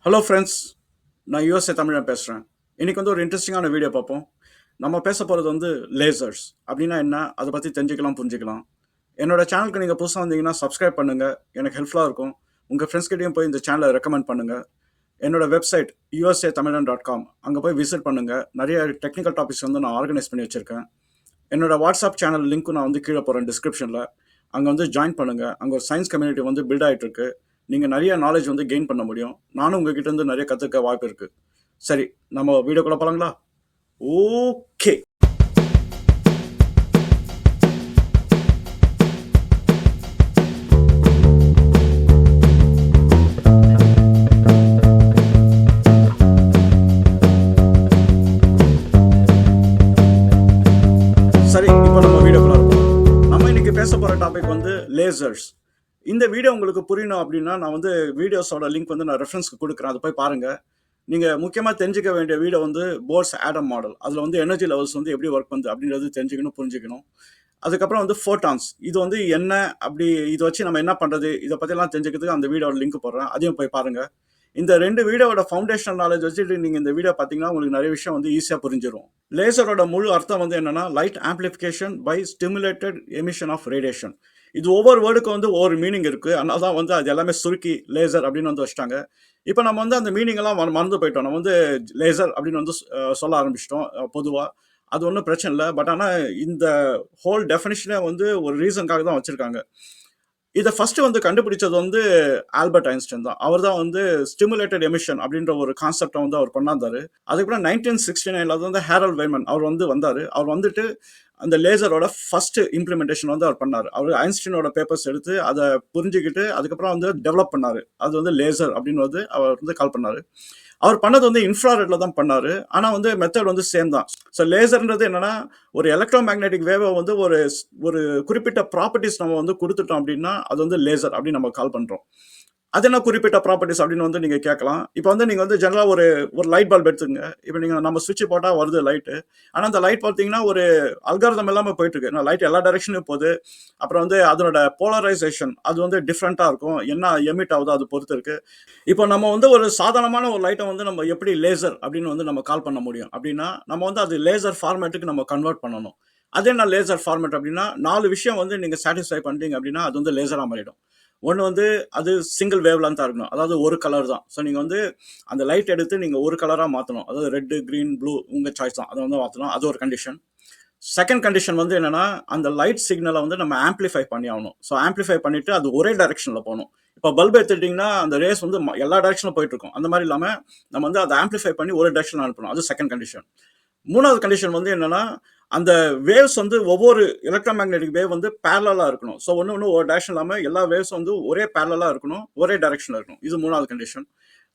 Hello friends, நான் USA தமிழன் பேசுகிறேன். இன்றைக்கி ஒரு இன்ட்ரெஸ்டிங்கான வீடியோ பார்ப்போம். நம்ம பேச போகிறது லேசர்ஸ் அப்படின்னா என்ன, அதை பற்றி தெரிஞ்சுக்கலாம், புரிஞ்சுக்கலாம். என்னோடய சேனலுக்கு நீங்கள் புதுசாக வந்தீங்கன்னா சப்ஸ்கிரைப் பண்ணுங்கள், எனக்கு ஹெல்ப்ஃபுல்லாக இருக்கும். உங்கள் ஃப்ரெண்ட்ஸ்கிட்டையும் போய் இந்த சேனலை ரெக்கமெண்ட் பண்ணுங்கள். என்னோடய வெப்சைட் USA தமிழன்.com, அங்கே போய் விசிட் பண்ணுங்கள். நிறைய டெக்னிக்கல் டாபிக்ஸ் நான் ஆர்கனைஸ் பண்ணி வச்சுருக்கேன். என்னோடய வாட்ஸ்அப் சேனல் லிங்க்கும் நான் கீழே போகிறேன் டிஸ்கிரிப்ஷனில். அங்கே ஜாயின் பண்ணுங்கள். அங்கே ஒரு சயின்ஸ் கம்யூனிட்டி பில்ட் ஆகிட்டுருக்கு. நீங்கள் நிறைய நாலேஜ் கெயின் பண்ண முடியும். நானும் உங்ககிட்ட நிறைய கற்றுக்க வாய்ப்பு இருக்குது. சரி, நம்ம வீடியோக்குள்ள போகலாங்களா? ஓகே. சரி, இப்போ நம்ம வீடியோக்குள்ள இருப்போம். நம்ம இன்னைக்கு பேச போகிற டாபிக் லேசர்ஸ். இந்த வீடியோ உங்களுக்கு புரியணும் அப்படின்னா நான் வீடியோஸோட லிங்க் நான் ரெஃபரன்ஸ்க்கு கொடுக்குறேன், அதை போய் பாருங்கள். நீங்கள் முக்கியமாக தெரிஞ்சிக்க வேண்டிய வீடியோ போர்ஸ் ஆடம் மாடல். அதில் எனர்ஜி லெவல்ஸ் எப்படி ஒர்க் பண்ணுது அப்படின்றது தெரிஞ்சுக்கணும், புரிஞ்சுக்கணும். அதுக்கப்புறம் ஃபோட்டான்ஸ், இது என்ன, அப்படி இதை வச்சு நம்ம என்ன பண்ணுறது, இதை பற்றிலாம் தெரிஞ்சுக்கிறதுக்கு அந்த வீடியோட லிங்க் போடுறேன், அதையும் போய் பாருங்கள். இந்த ரெண்டு வீடியோட ஃபவுண்டேஷனல் நாலேஜ் வச்சுட்டு நீங்கள் இந்த வீடியோ பார்த்தீங்கன்னா உங்களுக்கு நிறைய விஷயம் ஈஸியாக புரிஞ்சிடும். லேசரோட முழு அர்த்தம் என்னன்னா, light amplification by stimulated emission of radiation. இது ஒவ்வொரு வேர்டுக்கும் ஒவ்வொரு மீனிங் இருக்குது. அதனால தான் அது எல்லாமே சுருக்கி லேசர் அப்படின்னு வச்சுட்டாங்க. இப்போ நம்ம அந்த மீனிங் எல்லாம் மறந்து போயிட்டோம். நம்ம லேசர் அப்படின்னு சொல்ல ஆரம்பிச்சிட்டோம் பொதுவாக. அது ஒன்றும் பிரச்சனை இல்லை. பட் ஆனால் இந்த ஹோல் டெஃபினிஷனே ஒரு ரீசனுக்காக தான் வச்சுருக்காங்க. இதை ஃபர்ஸ்ட் கண்டுபிடிச்சது ஆல்பர்ட் ஐன்ஸ்டைன் தான். அவர் தான் ஸ்டிமுலேட்டட் எமிஷன் அப்படின்ற ஒரு கான்செப்டை அவர் கொண்டாந்தாரு. அதுக்கப்புறம் 1969 ஹேரல் வைமன் அவர் வந்தார். அவர் வந்துட்டு அந்த லேசரோட ஃபர்ஸ்ட் இம்ப்ளிமெண்டேஷன் அவர் பண்ணார். அவர் ஐன்ஸ்டைனோட பேப்பர்ஸ் எடுத்து அதை புரிஞ்சுக்கிட்டு அதுக்கப்புறம் டெவலப் பண்ணார். அது லேசர் அப்படின்னு அவர் கால் பண்ணார். அவர் பண்ணது இன்ஃப்ராரெட்ல தான் பண்ணாரு. ஆனால் மெத்தட் சேம் தான். ஸோ லேசர்ன்றது என்னன்னா, ஒரு எலக்ட்ரோ மேக்னெட்டிக் வேவை ஒரு ஒரு குறிப்பிட்ட ப்ராப்பர்ட்டிஸ் நம்ம கொடுத்துட்டோம் அப்படின்னா அது லேசர் அப்படின்னு நம்ம கால் பண்றோம். அது என்ன குறிப்பிட்ட ப்ராப்பர்ட்டிஸ் அப்படின்னு நீங்க கேட்கலாம். இப்போ நீங்க ஜெனரலா ஒரு லைட் பல்ப் எடுத்துங்க. இப்போ நீங்க நம்ம சுவிட்ச் போட்டா வருது லைட்டு. ஆனால் அந்த லைட் பார்த்தீங்கன்னா ஒரு அல்காரிதம் எல்லாமே போயிட்டு இருக்கு. லைட் எல்லா டைரக்ஷனும் போகுது. அப்புறம் அதனோட போலரைசேஷன் அது டிஃப்ரெண்டா இருக்கும். என்ன எமிட் ஆகுதோ அது பொறுத்து இருக்கு. இப்போ நம்ம ஒரு சாதாரணமான ஒரு லைட்டை நம்ம எப்படி லேசர் அப்படின்னு நம்ம கால் பண்ண முடியும் அப்படின்னா, நம்ம அது லேசர் ஃபார்மேட்டுக்கு நம்ம கன்வெர்ட் பண்ணணும். அது என்ன லேசர் ஃபார்மேட் அப்படின்னா, 4 விஷயம் நீங்க சாட்டிஸ்ஃபை பண்ணிட்டீங்க அப்படின்னா அது லேசரா மாறிடும். ஒன்று அது சிங்கிள் வேவ் லென்த்தாக இருக்கணும், அதாவது ஒரு கலர் தான். ஸோ நீங்கள் அந்த லைட் எடுத்து நீங்கள் ஒரு கலராக மாற்றணும், அதாவது ரெட்டு, க்ரீன், ப்ளூ உங்கள் சாய்ஸ் தான், அதை மாற்றணும். அது ஒரு கண்டிஷன். செகண்ட் கண்டிஷன் என்னன்னா, அந்த லைட் சிக்னலை நம்ம ஆம்பிளிஃபை பண்ணி ஆகணும். ஸோ ஆம்பிளிஃபை பண்ணிட்டு அது ஒரே டைரக்ஷனில் போகணும். இப்போ பல்ப் எடுத்துட்டிங்கன்னா அந்த ரேஸ் எல்லா டைரக்ஷனில் போயிட்டு இருக்கும். அந்த மாதிரி இல்லாமல் நம்ம அதை ஆம்பிளிஃபை பண்ணி ஒரு டைரக்ஷன் அனுப்பணும். அது செகண்ட் கண்டிஷன். மூணாவது கண்டிஷன் என்னன்னா, அந்த வேவ்ஸ் ஒவ்வொரு எலக்ட்ரோ மேக்னெட்டிக் வேவ் பேரலா இருக்கணும். ஸோ ஒன்று ஒரு டைரக்ஷன் இல்லாமல் எல்லா வேவ்ஸ் ஒரே பேரலா இருக்கணும், ஒரே டைரக்ஷன்ல இருக்கணும். இது மூணாவது கண்டிஷன்.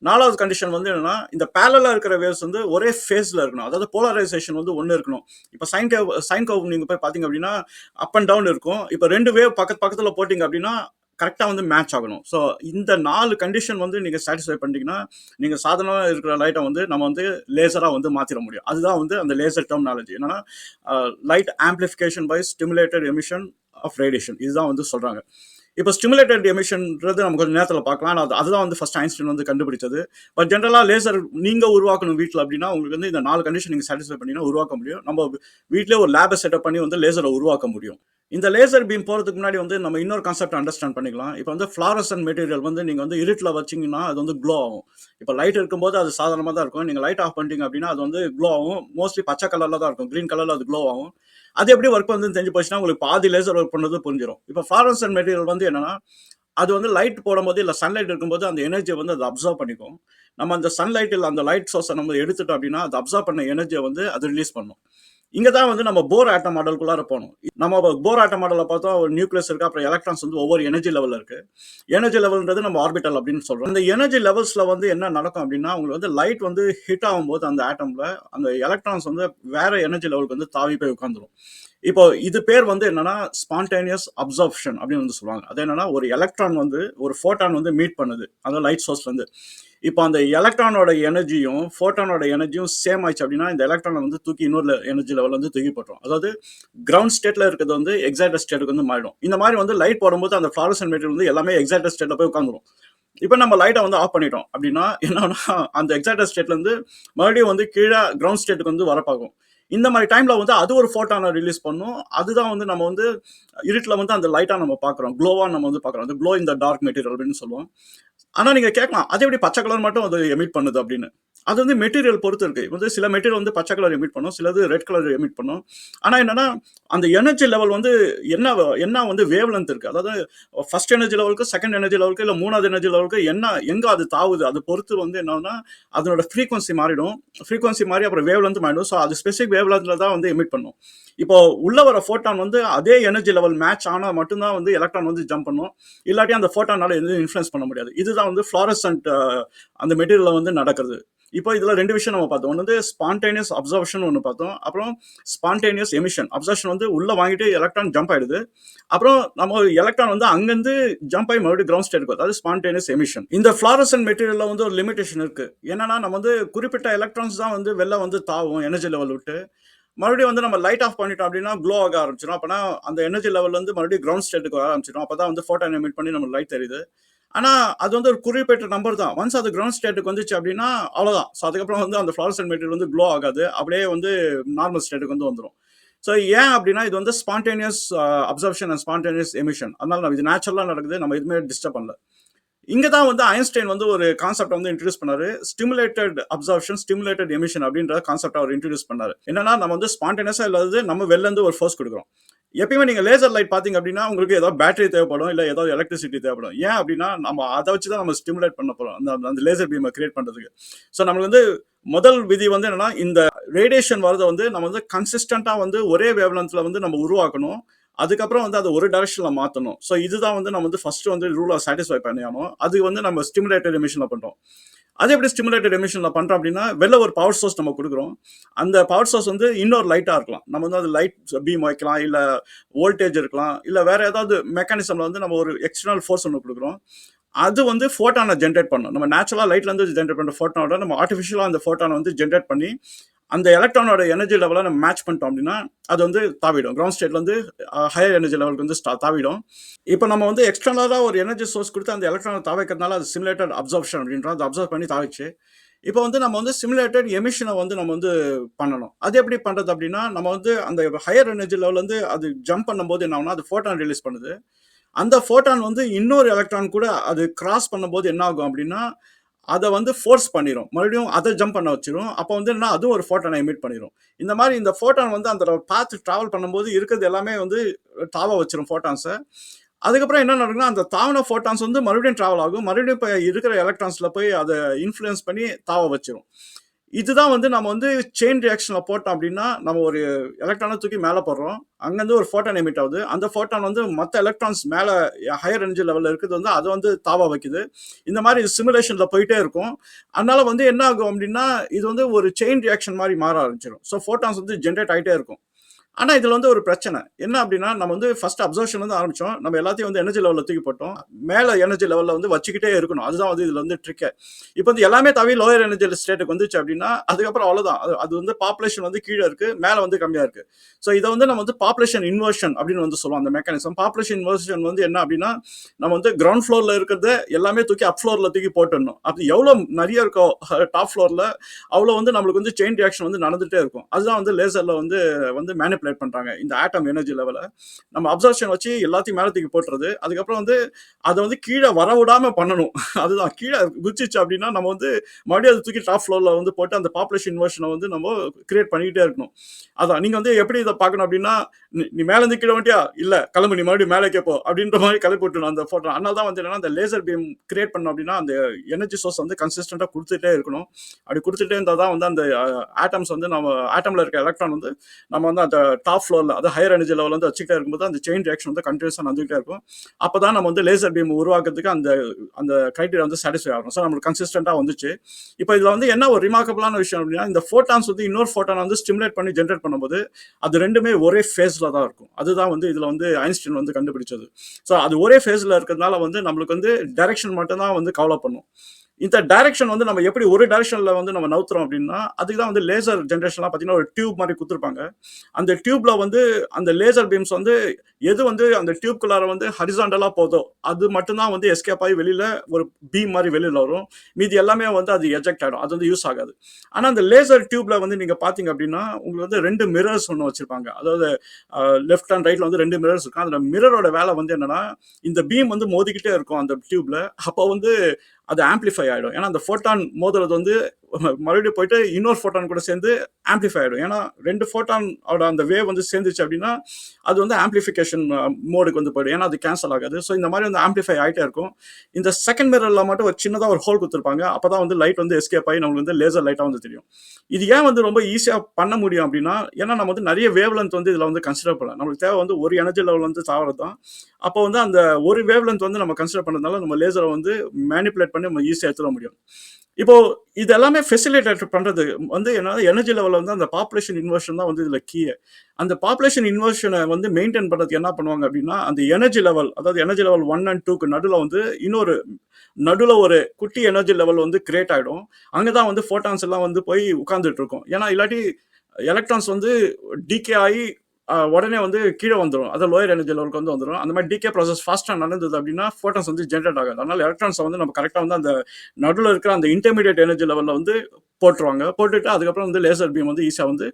நாலாவது கண்டிஷன் என்னன்னா, இந்த பேரலா இருக்கிற வேவ்ஸ் ஒரே ஃபேஸ்ல இருக்கணும், அதாவது போலரைசேஷன் ஒன்று இருக்கணும். இப்போ சைன் கர்வ் நீங்க போய் பார்த்தீங்க அப்படின்னா அப் அண்ட் டவுன் இருக்கும். இப்போ ரெண்டு வேவ் பக்கத்துல போட்டிங்க அப்படின்னா கரெக்டாக மேட்ச் ஆகணும். ஸோ இந்த 4 கண்டிஷன் நீங்கள் சாட்டிஸ்ஃபை பண்ணிட்டீங்கன்னா நீங்கள் சாதாரணமாக இருக்கிற லைட்டை நம்ம லேசராக மாற்றிட முடியும். அதுதான் அந்த லேசர் டெர்மினாலஜி. என்னன்னா, light amplification by stimulated emission of radiation, இதுதான் சொல்கிறாங்க. இப்போ ஸ்டிமுலேட்டட் எமிஷன்ன்றது நம்ம கொஞ்சம் நேரத்தில் பார்க்கலாம். அதுதான் ஃபர்ஸ்ட் ஐன்ஸ்டைன் கண்டுபிடிச்சது. பட் ஜென்ரலாக லேசர் நீங்கள் உருவாக்கணும் வீட்டில் அப்படின்னா உங்களுக்கு இந்த 4 கண்டிஷன் நீங்கள் சாட்டிஸ்ஃபை பண்ணிங்கன்னா உருவாக்க முடியும். நம்ம வீட்டிலே ஒரு லேபை செட்டப் பண்ணி லேசரை உருவாக்க முடியும். இந்த லேசர் பீம் போகிறதுக்கு முன்னாடி நம்ம இன்னொரு கான்செப்ட் அண்டர்ஸ்டாண்ட் பண்ணிக்கலாம். இப்போ ஃப்ளாரசன்ட் மெட்டீரியல் நீங்கள் இருட்டில் வச்சிங்கன்னா அது க்ளோ ஆகும். இப்போ லைட் இருக்கும்போது அது சாதாரணமாக தான் இருக்கும். நீங்கள் லைட் ஆஃப் பண்ணிட்டீங்க அப்படின்னா அது க்ளோ ஆகும். மோஸ்ட்லி பச்சை கலரில் தான் இருக்கும், க்ரீன் கலரில் அது க்ளோ ஆகும். அது எப்படி ஒர்க் தெரிஞ்சு போச்சுன்னா உங்களுக்கு பாதி லேசர் ஒர்க் பண்ணது புரிஞ்சிடும். இப்போ ஃப்ளாரசன்ட் மெட்டீரியல் என்னன்னா, அது லைட் போடும்போது இல்லை சன்லைட் இருக்கும்போது அந்த எனர்ஜியை அது அப்சர்வ் பண்ணிக்கும். நம்ம அந்த சன்லைட் இல்லை அந்த லைட் சோர்ஸை நம்ம எடுத்துட்டோம் அப்படின்னா அது அப்சர்வ் பண்ண எனர்ஜியை அது ரிலீஸ் பண்ணும். இங்கே தான் நம்ம போர் ஆட்டம் மாடலுக்குள்ளார போகணும். நம்ம போர் ஆட்டம் மாடலில் பார்த்தா ஒரு நியூக்ளியஸ் இருக்கு, அப்புறம் எலக்ட்ரான்ஸ் ஒவ்வொரு எனர்ஜி லெவலில் இருக்கு. எனர்ஜி லெவல்ன்றது நம்ம ஆர்பிட்டல் அப்படின்னு சொல்றோம். அந்த எனர்ஜி லெவல்ஸ்ல என்ன நடக்கும் அப்படின்னா, உங்களுக்கு லைட் ஹிட் ஆகும்போது அந்த ஆட்டம்ல அந்த எலக்ட்ரான்ஸ் வேற எனர்ஜி லெவலுக்கு தாவி போய் உட்காந்துரும். இப்போ இது பேர் என்னன்னா ஸ்பான்டேனியஸ் அப்சர்ப்ஷன் அப்படின்னு சொல்லுவாங்க. அது என்னன்னா, ஒரு எலக்ட்ரான் ஒரு ஃபோட்டான் மீட் பண்ணுது அந்த லைட் சோர்ஸ்ல. இப்போ அந்த எலக்ட்ரானோட எனர்ஜியும் ஃபோட்டானோட எனர்ஜியும் சேம் ஆயிடுச்சு அப்படின்னா இந்த எலக்ட்ரானை தூக்கி இன்னொரு எனர்ஜி லெவல் தூக்கி போட்டுரும். அதாவது கிரவுண்ட் ஸ்டேட்ல இருக்கிறது எக்ஸைட்டட் ஸ்டேட்டுக்கு மாறிடும். இந்த மாதிரி லைட் போடும்போது அந்த ஃப்ளாரசன்ட் மெட்டீரியல் எல்லாமே எக்ஸைட்டட் ஸ்டேட்ல போய் உட்காந்துரும். இப்போ நம்ம லைட்டை வந்து ஆஃப் பண்ணிட்டோம் அப்படின்னா என்னன்னா அந்த எக்ஸைட்டட் ஸ்டேட்ல இருந்து மறுபடியும் வந்து கீழே கிரவுண்ட் ஸ்டேட்டுக்கு வந்து வரப்பாகும். இந்த மாதிரி டைம்ல வந்து அது ஒரு ஃபோட்டானை ரிலீஸ் பண்ணும். அதுதான் வந்து நம்ம வந்து இருட்டில் வந்து அந்த லைட்டா நம்ம பார்க்குறோம், க்ளோவா நம்ம வந்து பார்க்குறோம். அந்த க்ளோ இந்த டார்க் மெட்டீரியல் அப்படின்னு சொல்லுவோம். ஆனா நீங்க கேட்கலாம், அது எப்படி பச்சை கலர் மட்டும் அது எமிட் பண்ணுது அப்படின்னு. அது வந்து மெட்டீரியல் பொறுத்து இருக்கு. வந்து சில மெட்டீரியல் வந்து பச்சை கலர் எமிட் பண்ணும், சிலது ரெட் கலர் எமிட் பண்ணும். ஆனா என்னன்னா அந்த எனர்ஜி லெவல் வந்து என்ன வந்து வேவ் லென்த் இருக்கு. அதாவது ஃபர்ஸ்ட் எனர்ஜி லெவலுக்கு, செகண்ட் எனர்ஜி லெவலுக்கு, இல்ல மூணாவது எனர்ஜி லெவலுக்கு எங்க அது தாவுது, அது பொறுத்து வந்து என்னன்னா அதனோட ஃப்ரீக்வன்சி மாறிடும். ஃப்ரீக்வன்சி மாறி அப்புறம் வேவ் லென்த் மாறிடும். ஸோ அது ஸ்பெசிஃபிக் வேவ் லென்த்ல தான் வந்து எமிட் பண்ணும். இப்போ உள்ள வர ஃபோட்டான் வந்து அதே எனர்ஜி லெவல் மேட்ச் ஆனா மட்டும்தான் வந்து எலக்ட்ரான் வந்து ஜம்ப் பண்ணும். இல்லாட்டி அந்த ஃபோட்டானால எதுவும் இன்ஃப்ளூயன்ஸ் பண்ண முடியாது. இதுதான் வந்து ஃப்ளாரசன்ட் அந்த மெட்டீரியல்ல வந்து நடக்கிறது. இப்போ இதுல ரெண்டு விஷயம் நம்ம பார்த்தோம். ஒன்று வந்து ஸ்பான்டேனியஸ் அப்சர்வேஷன் ஒன்று பார்த்தோம். அப்புறம் ஸ்பான்டேனியஸ் எமிஷன். அப்சர்வேஷன் வந்து உள்ள வாங்கிட்டு எலக்ட்ரான் ஜம்ப் ஆயிடுது. அப்புறம் நம்ம எலக்ட்ரான் வந்து அங்கிருந்து ஜம்ப் ஆகி மறுபடியும் கிரவுண்ட் ஸ்டேட் அதாவது ஸ்பான்டேனியஸ் எமிஷன். இந்த ஃப்ளாரசன்ட் மெட்டீரியல்ல வந்து ஒரு லிமிடேஷன் இருக்கு. என்னன்னா நம்ம வந்து குறிப்பிட்ட எலக்ட்ரான்ஸ் தான் வந்து வெளில வந்து தாவும் எனர்ஜி லெவல் விட்டு. மறுபடியும் வந்து நம்ம லைட் ஆஃப் பண்ணிட்டோம் அப்படின்னா க்ளோ ஆக ஆரம்பிச்சிடும். அப்பனா அந்த எனர்ஜி லெவல் வந்து மறுபடியும் கிரவுண்ட் ஸ்டேட்டுக்கு வர ஆரம்பிச்சிடும். அப்பதான் வந்து ஃபோட்டான் எமிட் பண்ணி நம்ம லைட் தெரியுது. ஆனா அது வந்து ஒரு குறிப்பிட்ட நம்பர் தான். ஒன்ஸ் அது கிரவுண்ட் ஸ்டேட்டுக்கு வந்துச்சு அப்படின்னா அவ்வளவுதான். ஸோ அதுக்கப்புறம் வந்து அந்த ஃப்ளாரசன்ட் மெட்டீரியல் வந்து க்ளோ ஆகாது. அப்படியே வந்து நார்மல் ஸ்டேட்டுக்கு வந்து வந்துடும். ஸோ ஏன் அப்படின்னா இது வந்து spontaneous observation and spontaneous emission. அதனால இது நேச்சுரலா நடக்குது. நம்ம எதுவுமே டிஸ்டர்ப் பண்ணல. இங்க தான் வந்து ஐன்ஸ்டைன் வந்து ஒரு கான்செப்ட் வந்து இன்ட்ரடியூஸ் பண்ணாரு. ஸ்டிமுலேட்டட் அப்சர்வேஷன், ஸ்டிமுலேட்டட் எமிஷன் அப்படின்ற கான்செப்ட் அவர் இன்ட்ரடியூஸ் பண்ணாரு. என்னன்னா நம்ம வந்து ஸ்பான்டேனியஸா இல்லாதது நம்ம வெளில இருந்து ஒரு ஃபோர்ஸ் கொடுக்குறோம். எப்பயுமே நீங்க லேசர் லைட் பாத்தீங்க அப்படின்னா உங்களுக்கு ஏதாவது பேட்டரி தேவைப்படும், இல்ல ஏதாவது எலக்ட்ரிசிட்டி தேவைப்படும். ஏன் அப்படின்னா நம்ம அதை வச்சு தான் நம்ம ஸ்டிமுலேட் பண்ண போறோம், அந்த லேசர் பீமை கிரியேட் பண்றதுக்கு. ஸோ நம்மளுக்கு வந்து முதல் விதி வந்து என்னன்னா இந்த ரேடியேஷன் வரதை வந்து நம்ம வந்து கன்சிஸ்டண்டா வந்து ஒரே வேவ் லென்த்ல வந்து நம்ம உருவாக்கணும். அதுக்கப்புறம் வந்து அதை ஒரு டைரக்ஷன்ல மாற்றணும். ஸோ இதுதான் வந்து நம்ம வந்து ஃபர்ஸ்ட் வந்து ரூலை சாட்டிஸ்ஃபை பண்ணியானோம். அது வந்து நம்ம ஸ்டிமுலேட்டட் எமிஷன்ல பண்றோம். அது எப்படி ஸ்டிமுலேட்டட் எமிஷன்ல பண்றோம் அப்படின்னா வெளில ஒரு பவர் சோர்ஸ் நம்ம கொடுக்குறோம். அந்த பவர் சோர்ஸ் வந்து இன்னொரு லைட்டா இருக்கலாம். நம்ம வந்து அது லைட் பீம் வைக்கலாம், இல்ல வோல்டேஜ் இருக்கலாம், இல்ல வேற ஏதாவது மெக்கானிசம்ல வந்து நம்ம ஒரு எக்ஸ்டர்னல் ஃபோர்ஸ் ஒன்று கொடுக்குறோம். அது வந்து ஃபோட்டானை ஜென்ரேட் பண்ணும். நம்ம நேச்சுரலா லைட்ல இருந்து ஜென்ரேட் பண்ற ஃபோட்டானோட நம்ம ஆர்டிஃபிஷியலா அந்த ஃபோட்டானை வந்து ஜென்ரேட் பண்ணி அந்த எலக்ட்ரானோட எனர்ஜி லெவலை நம்ம மேட்ச் பண்ணிட்டோம் அப்படின்னா அது வந்து தாவிடும். கிரவுண்ட் ஸ்டேட்ல இருந்து ஹையர் எனர்ஜி லெவலுக்கு வந்து தாவிடும். இப்போ நம்ம வந்து எக்ஸ்டர்னலா ஒரு எனர்ஜி சோர்ஸ் கொடுத்து அந்த எலக்ட்ரானை தாவைக்கிறதுனால அது சிமுலேட்டட் அப்சர்ப்ஷன் அப்படின்ற அது அப்சர்வ் பண்ணி தாவிச்சு. இப்போ வந்து நம்ம வந்து சிமுலேட்டட் எமிஷனை வந்து நம்ம வந்து பண்ணணும். அது எப்படி பண்றது அப்படின்னா நம்ம வந்து அந்த ஹையர் எனர்ஜி லெவல் வந்து அது ஜம்ப் பண்ணும்போது என்ன ஆகும்னா அது ஃபோட்டான் ரிலீஸ் பண்ணுது. அந்த ஃபோட்டான் வந்து இன்னொரு எலக்ட்ரான் கூட அது கிராஸ் பண்ணும்போது என்ன ஆகும் அப்படின்னா அதை வந்து ஃபோர்ஸ் பண்ணிடும். மறுபடியும் அதை ஜம்ப் பண்ண வச்சிடும். அப்போ வந்து என்ன அதுவும் ஒரு ஃபோட்டானை எமிட் பண்ணிடும். இந்த மாதிரி இந்த ஃபோட்டான் வந்து அந்த பாத் டிராவல் பண்ணும்போது இருக்கிறது எல்லாமே வந்து தாவ வச்சிடும் ஃபோட்டான்ஸை. அதுக்கப்புறம் என்ன நடக்குன்னா அந்த தாவன ஃபோட்டான்ஸ் வந்து மறுபடியும் டிராவல் ஆகும். மறுபடியும் இப்போ இருக்கிற எலக்ட்ரான்ஸ்ல போய் அதை இன்ஃப்ளூயன்ஸ் பண்ணி தாவ வச்சிடும். இதுதான் வந்து நம்ம வந்து செயின் ரியாக்ஷன்ல போட்டோம் அப்படின்னா நம்ம ஒரு எலக்ட்ரானை தூக்கி மேலே போடுறோம். அங்கேருந்து ஒரு ஃபோட்டான் எமிட் ஆகுது. அந்த ஃபோட்டான் வந்து மற்ற எலக்ட்ரான்ஸ் மேலே ஹையர் எனர்ஜி லெவலில் இருக்கிறது வந்து அதை வந்து தாவா வைக்குது. இந்த மாதிரி சிமுலேஷன்ல போயிட்டே இருக்கும். அதனால வந்து என்ன ஆகும் அப்படின்னா இது வந்து ஒரு செயின் ரியாக்ஷன் மாதிரி மாற ஆரம்பிச்சிடும். ஸோ ஃபோட்டான்ஸ் வந்து ஜென்ரேட் ஆகிட்டே இருக்கும். ஆனா இதுல வந்து ஒரு பிரச்சனை என்ன அப்படின்னா நம்ம வந்து ஃபர்ஸ்ட் அப்சர்வேஷன் வந்து ஆரம்பிச்சோம். நம்ம எல்லாத்தையும் வந்து எனர்ஜி லெவலில் தூக்கி போட்டோம். மேல எனர்ஜி லெவலில் வந்து வச்சுக்கிட்டே இருக்கணும். அதுதான் வந்து இதுல வந்து ட்ரிக். இப்போ வந்து எல்லாமே தவி லோயர் எனர்ஜி ஸ்டேட்டுக்கு வந்துச்சு அப்படின்னா அதுக்கப்புறம் அவ்வளவுதான். அது வந்து பாப்புலேஷன் வந்து கீழே இருக்கு, மேல வந்து கம்மியா இருக்கு. ஸோ இதை வந்து நம்ம வந்து பாப்புலேஷன் இன்வர்ஷன் அப்படின்னு வந்து சொல்லுவோம். அந்த மெக்கானிசம் பாப்புலேஷன் இன்வர்ஷன் வந்து என்ன அப்படின்னா நம்ம வந்து கிரவுண்ட் ஃப்ளோர்ல இருக்கிறத எல்லாமே தூக்கி அப் ஃப்ளோர்ல தூக்கி போட்டுடணும். அப்படி எவ்வளவு நிறைய இருக்கோ டாப் ஃப்ளோர்ல அவ்வளவு வந்து நம்மளுக்கு வந்து செயின் ரியாக்ஷன் வந்து நடந்துட்டே இருக்கும். அதுதான் வந்து லேசர்ல வந்து வந்து மேனிபுலேட் பண்றாங்க இந்த ஆட்டம் எனர்ஜி லெவலை. நம்ம அப்சர்வேஷன் வச்சு எல்லாத்தையும் மேல தூக்கி போட்டுறது. அதுக்கப்புறம் வந்து அதை வந்து கீழே வர விடாம பண்ணணும். அதுதான் கீழே குச்சிச்சு அப்படின்னா நம்ம வந்து மறுபடியும் அதை தூக்கி டாப் ஃப்ளோர்ல வந்து போட்டு அந்த பாப்புலேஷன் இன்வர்ஷனை வந்து நம்ம கிரியேட் பண்ணிக்கிட்டே இருக்கணும். அதான் நீங்க வந்து எப்படி இதை பார்க்கணும் அப்படின்னா நீ மேல இருந்து கீழே வந்துட்டியா இல்ல கிளம்பு நீ மறுபடியும் மேலே கேப்போ அப்படின்ற மாதிரி கிளப்பி விட்டுணும் அந்த போட்டோ. அதனால தான் வந்து என்னன்னா அந்த லேசர் பீம் கிரியேட் பண்ணோம் அப்படின்னா அந்த எனர்ஜி சோர்ஸ் வந்து கன்சிஸ்டண்டா கொடுத்துட்டே இருக்கணும். அப்படி கொடுத்துட்டே இருந்தால் தான் வந்து அந்த ஆட்டம்ஸ் வந்து நம்ம ஆட்டம்ல இருக்க எலக்ட்ரான் வந்து நம்ம வந்து அந்த டாப் ஃப்ளோர்ல அது ஹையர் எனர்ஜி லெவல் வந்து வச்சுக்கிட்டே இருக்கும்போது அந்த செயின் ரியாக்ஷன் வந்து கண்டினியூஸா நடந்துகிட்டே இருக்கும். அப்பதான் நம்ம வந்து லேசர் பீம் உருவாக்குறதுக்கு அந்த அந்த கிரைட்டீரியா வந்து சாட்டிஸ்ஃபை ஆகும். ஸோ நம்மளுக்கு கன்சிஸ்டண்டா வந்துச்சு. இப்போ இதுல வந்து என்ன ஒரு ரிமார்க்கபிளான விஷயம் அப்படின்னா இந்த ஃபோட்டான்ஸ் வந்து இன்னொரு ஃபோட்டான் வந்து ஸ்டிமுலேட் பண்ணி ஜென்ரேட் பண்ணும்போது அது ரெண்டுமே ஒரே ஃபேஸ்ல தான் இருக்கும். அதுதான் வந்து இதுல வந்து ஐன்ஸ்டீன் வந்து கண்டுபிடிச்சது. ஸோ அது ஒரே ஃபேஸ்ல இருக்கிறதுனால வந்து நம்மளுக்கு வந்து டைரக்ஷன் மட்டும் தான் வந்து கவலை பண்ணும். இந்த டைரக்ஷன் வந்து நம்ம எப்படி ஒரு டைரக்ஷன்ல வந்து நம்ம நவுத்துறோம் அப்படின்னா, அதுக்கு தான் வந்து லேசர் ஜெனரேஷன்லாம் பார்த்தீங்கன்னா, ஒரு டியூப் மாரி குடுத்துருப்பாங்க. அந்த டியூப்ல வந்து அந்த லேசர் பீம்ஸ் வந்து எது வந்து அந்த டியூப்குள்ளார வந்து ஹரிசாண்டலா போதோ, அது மட்டும் தான் வந்து எஸ்கேப் ஆகி வெளியில ஒரு பீம் மாரி வெளியில வரும். மீதி எல்லாமே வந்து அது எஜெக்ட் ஆயிடும். அது வந்து யூஸ் ஆகாது. ஆனா அந்த லேசர் டியூப்ல வந்து நீங்க பார்த்தீங்க அப்படின்னா, உங்களுக்கு வந்து 2 மிரர்ஸ் ஒண்ணு வச்சிருப்பாங்க. அதாவது லெஃப்ட் அண்ட் ரைட்ல வந்து 2 மிரர்ஸ் இருக்கும். அந்த மிரரோட வேலை வந்து என்னன்னா, இந்த பீம் வந்து மோதிக்கிட்டே இருக்கும் அந்த டியூப்ல. அப்போ வந்து அது ஆம்பிளிஃபை ஆயிடும். ஏன்னா அந்த ஃபோட்டான் மோதுறது வந்து மறுபடியும் போயிட்டு இன்னொரு ஃபோட்டான் கூட சேர்ந்து ஆம்பிளிஃபை ஆயிடும். ஏன்னா 2 ஃபோட்டானோட அந்த வேவ் வந்து சேர்ந்துச்சு அப்படின்னா, அது வந்து ஆம்பிளிஃபிகேஷன் மோடுக்கு வந்து போயிடும். ஏன்னா அது கேன்சல் ஆகாது. ஸோ இந்த மாதிரி வந்து ஆம்பிளிஃபை ஆகிட்டே இருக்கும். இந்த செகண்ட் மிரர்ல மட்டும் ஒரு சின்னதாக ஒரு ஹோல் கொடுத்துருப்பாங்க. அப்பதான் வந்து லைட் வந்து எஸ்கேப் ஆகி நம்மளுக்கு வந்து லேசர் லைட்டாக வந்து தெரியும். இது ஏன் வந்து ரொம்ப ஈஸியாக பண்ண முடியும் அப்படின்னா, ஏன்னா நம்ம வந்து நிறைய வேவ் லென்த் வந்து இதில் வந்து கன்சிடர் பண்ணலாம். நம்மளுக்கு தேவை வந்து ஒரு எனர்ஜி லெவல் வந்து தாவறது தான். அப்போ வந்து அந்த ஒரு வேவ் லென்த் வந்து நம்ம கன்சிடர் பண்ணதுனால நம்ம லேசரை வந்து மேனிப்புலேட் பண்ணி நம்ம ஈஸியாக எடுத்துட முடியும். இப்போ இது எல்லாமே ஃபெசிலிட்டேட் பண்றது வந்து என்ன, எனர்ஜி லெவல் வந்து அந்த பாப்புலேஷன் இன்வர்ஷன் தான் வந்து இதுல கீ. அந்த பாப்புலேஷன் இன்வர்ஷனை வந்து மெயின்டைன் பண்றதுக்கு என்ன பண்ணுவாங்க அப்படின்னா, அந்த எனர்ஜி லெவல், அதாவது எனர்ஜி லெவல் 1 அண்ட் 2க்கு நடுவில் வந்து இன்னொரு நடுவில் ஒரு குட்டி எனர்ஜி லெவல் வந்து கிரியேட் ஆகிடும். அங்கே தான் வந்து ஃபோட்டான்ஸ் எல்லாம் வந்து போய் உட்கார்ந்துட்டு இருக்கும். ஏன்னா இல்லாட்டி எலக்ட்ரான்ஸ் வந்து டிகே ஆகி உடனே வந்து கீழே வந்துடும். அது லோயர் எனர்ஜி லெவலுக்கு வந்து வந்துடும். அந்த மாதிரி டிகே ப்ராசஸ் ஃபாஸ்ட்டாக நடந்தது அப்படின்னா ஃபோட்டான்ஸ் வந்து ஜென்ரேட் ஆகாது. அதனால எலக்ட்ரான்ஸை வந்து நம்ம கரெக்டாக வந்து அந்த நடுவில் இருக்கிற அந்த இன்டர்மீடியட் எனர்ஜி லெவலில் வந்து போட்டுருவாங்க. போட்டுட்டு அதுக்கப்புறம் வந்து லேசர் பீம் வந்து ஈஸியாக வந்து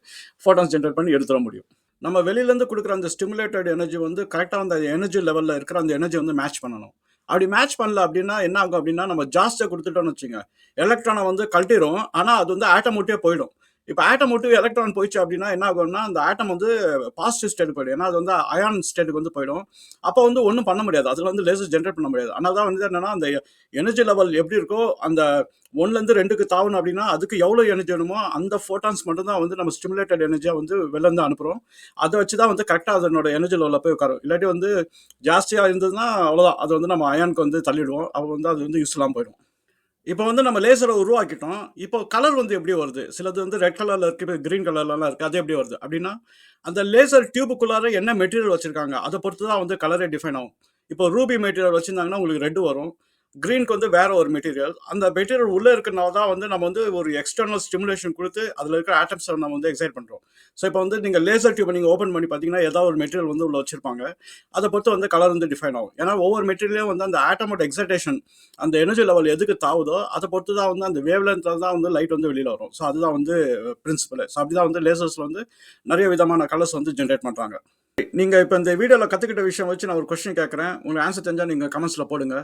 ஃபோட்டான்ஸ் ஜென்ரேட் பண்ணி எடுத்துட முடியும். நம்ம வெளியிலேருந்து கொடுக்குற அந்த ஸ்டிமுலேட்டட் எனர்ஜி வந்து கரெக்டாக அந்த எனர்ஜி லெவலில் இருக்கிற அந்த எனர்ஜி வந்து மேட்ச் பண்ணணும். அப்படி மேட்ச் பண்ணல அப்படின்னா என்ன ஆகும் அப்படின்னா, நம்ம ஜாஸ்தியாக கொடுத்துட்டோம்னு வச்சுங்க, எலக்ட்ரானை வந்து கழட்டிடும். ஆனால் அது வந்து ஆட்டம் விட்டே போயிடும். இப்போ ஆட்டம் விட்டு எலக்ட்ரான் போயிடுச்சு அப்படின்னா என்ன ஆகும்னா, அந்த ஆட்டம் வந்து பாசிட்டிவ் ஸ்டேட் போயிடும். ஏன்னா அது வந்து அயான் ஸ்டேட்டுக்கு வந்து போயிடும். அப்போ வந்து ஒன்றும் பண்ண முடியாது. அதில் வந்து லேசர் ஜென்ரேட் பண்ண முடியாது. அதனால தான் வந்து என்னன்னா, அந்த எனர்ஜி லெவல் எப்படி இருக்கோ, அந்த 1லேருந்து 2க்கு தாவணும் அப்படின்னா, அதுக்கு எவ்வளோ எனர்ஜி வேணுமோ அந்த ஃபோட்டான்ஸ் மட்டும் தான் வந்து நம்ம ஸ்டிமுலேட்டட் எனர்ஜியாக வந்து வெளிலேருந்து அனுப்புகிறோம். அதை வச்சு தான் வந்து கரெக்டாக அதனோட எனர்ஜி லெவலில் போய் உட்காரும். இல்லாட்டி வந்து ஜாஸ்தியாக இருந்ததுன்னா அவ்வளோதான், அது வந்து நம்ம அயானுக்கு வந்து தள்ளிடுவோம். அவ வந்து அது வந்து யூஸ் இல்லாமல் போயிடும். இப்போ வந்து நம்ம லேசரை உருவாக்கிட்டோம். இப்போ கலர் வந்து எப்படி வருது? சிலது வந்து ரெட் கலர்ல இருக்கு, இப்போ கிரீன் கலர்லலாம் இருக்கு. அது எப்படி வருது? அப்படின்னா, அந்த லேசர் டியூபுக்குள்ளார என்ன மெட்டீரியல் வச்சிருக்காங்க, அதை பொறுத்து தான் வந்து கலரே டிஃபைன் ஆகும். இப்போ ரூபி மெட்டீரியல் வச்சிருந்தாங்கன்னா உங்களுக்கு ரெட் வரும். கிரீனுக்கு வந்து வேற ஒரு மெட்டீரியல். அந்த மெட்டீரியல் உள்ள இருக்கிறனால தான் வந்து நம்ம வந்து ஒரு எக்ஸ்டர்னல் ஸ்டிமுலேஷன் கொடுத்து அதில் இருக்கிற ஆட்டம்ஸை நம்ம வந்து எக்ஸைட் பண்ணுறோம். ஸோ இப்போ வந்து நீங்கள் லேசர் டியூப்பை நீங்கள் ஓப்பன் பண்ணி பார்த்தீங்கன்னா ஏதாவது ஒரு மெட்டீரியல் வந்து உள்ள வச்சிருப்பாங்க. அதை பொறுத்து வந்து கலர் வந்து டிஃபைன் ஆகும். ஏன்னா ஒவ்வொரு மெட்டீரியலையும் வந்து அந்த ஆட்டமோட எக்ஸைட்டேஷன், அந்த எனர்ஜி லெவல் எதுக்கு தாவுதோ அதை பொறுத்து தான் வந்து அந்த வேவ் லென்த்ல தான் வந்து லைட் வந்து வெளியில் வரும். ஸோ அதுதான் வந்து பிரின்சிபல். ஸோ அப்படிதான் வந்து லேசர்ஸில் வந்து நிறைய விதமான கலர்ஸ் வந்து ஜென்ரேட் பண்ணுறாங்க. நீங்கள் இப்போ இந்த வீடியோவில் கற்றுக்கிட்ட விஷயம் வச்சு நான் ஒரு கொஸ்டின் கேட்குறேன். உங்களுக்கு ஆன்சர் தெரிஞ்சால் நீங்கள் கமெண்ட்ஸில் போடுங்க.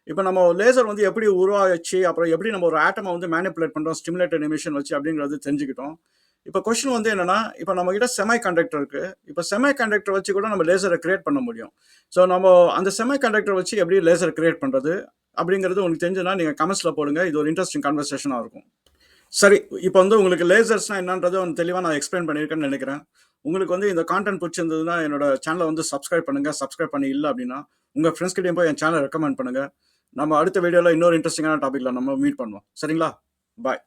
இப்போ நம்ம லேசர் வந்து எப்படி உருவாச்சு, அப்புறம் எப்படி நம்ம ஒரு ஆட்டமை வந்து மேனிப்புலேட் பண்ணுறோம் ஸ்டிமுலேட்டட் எமிஷன் வச்சு அப்படிங்கிறது தெரிஞ்சுக்கிட்டோம். இப்போ கொஸ்டின் வந்து என்னன்னா, இப்போ நம்ம கிட்ட செமி கண்டக்டர் இருக்கு. இப்போ செமி கண்டக்டர் வச்சு கூட நம்ம லேசரை கிரியேட் பண்ண முடியும். ஸோ நம்ம அந்த செமி கண்டக்டர் வச்சு எப்படி லேசர் கிரியேட் பண்ணுறது அப்படிங்கிறது உங்களுக்கு தெரிஞ்சுன்னா நீங்கள் கமெண்ட்ஸில் போடுங்க. இது ஒரு இன்ட்ரெஸ்டிங் கான்வர்சேஷனாக இருக்கும். சரி, இப்போ வந்து உங்களுக்கு லேசர்ஸ்னால் என்னன்றதை வந்து தெளிவாக நான் எக்ஸ்பிளைன் பண்ணியிருக்கேன்னு நினைக்கிறேன். உங்களுக்கு வந்து இந்த கான்டென்ட் பிடிச்சிருந்ததுன்னா என்னோட சேனலை வந்து சப்ஸ்கிரைப் பண்ணுங்கள். சப்ஸ்கிரைப் பண்ணி இல்லை அப்படின்னா உங்கள் ஃப்ரெண்ட்ஸ்கிட்டையும் போய் என் சேனலை ரெக்கமெண்ட் பண்ணுங்கள். நம்ம அடுத்த வீடியோவில் இன்னொரு இன்ட்ரெஸ்டிங்கான டாப்பிக்கில் நம்ம மீட் பண்ணுவோம். சரிங்களா? பாய்.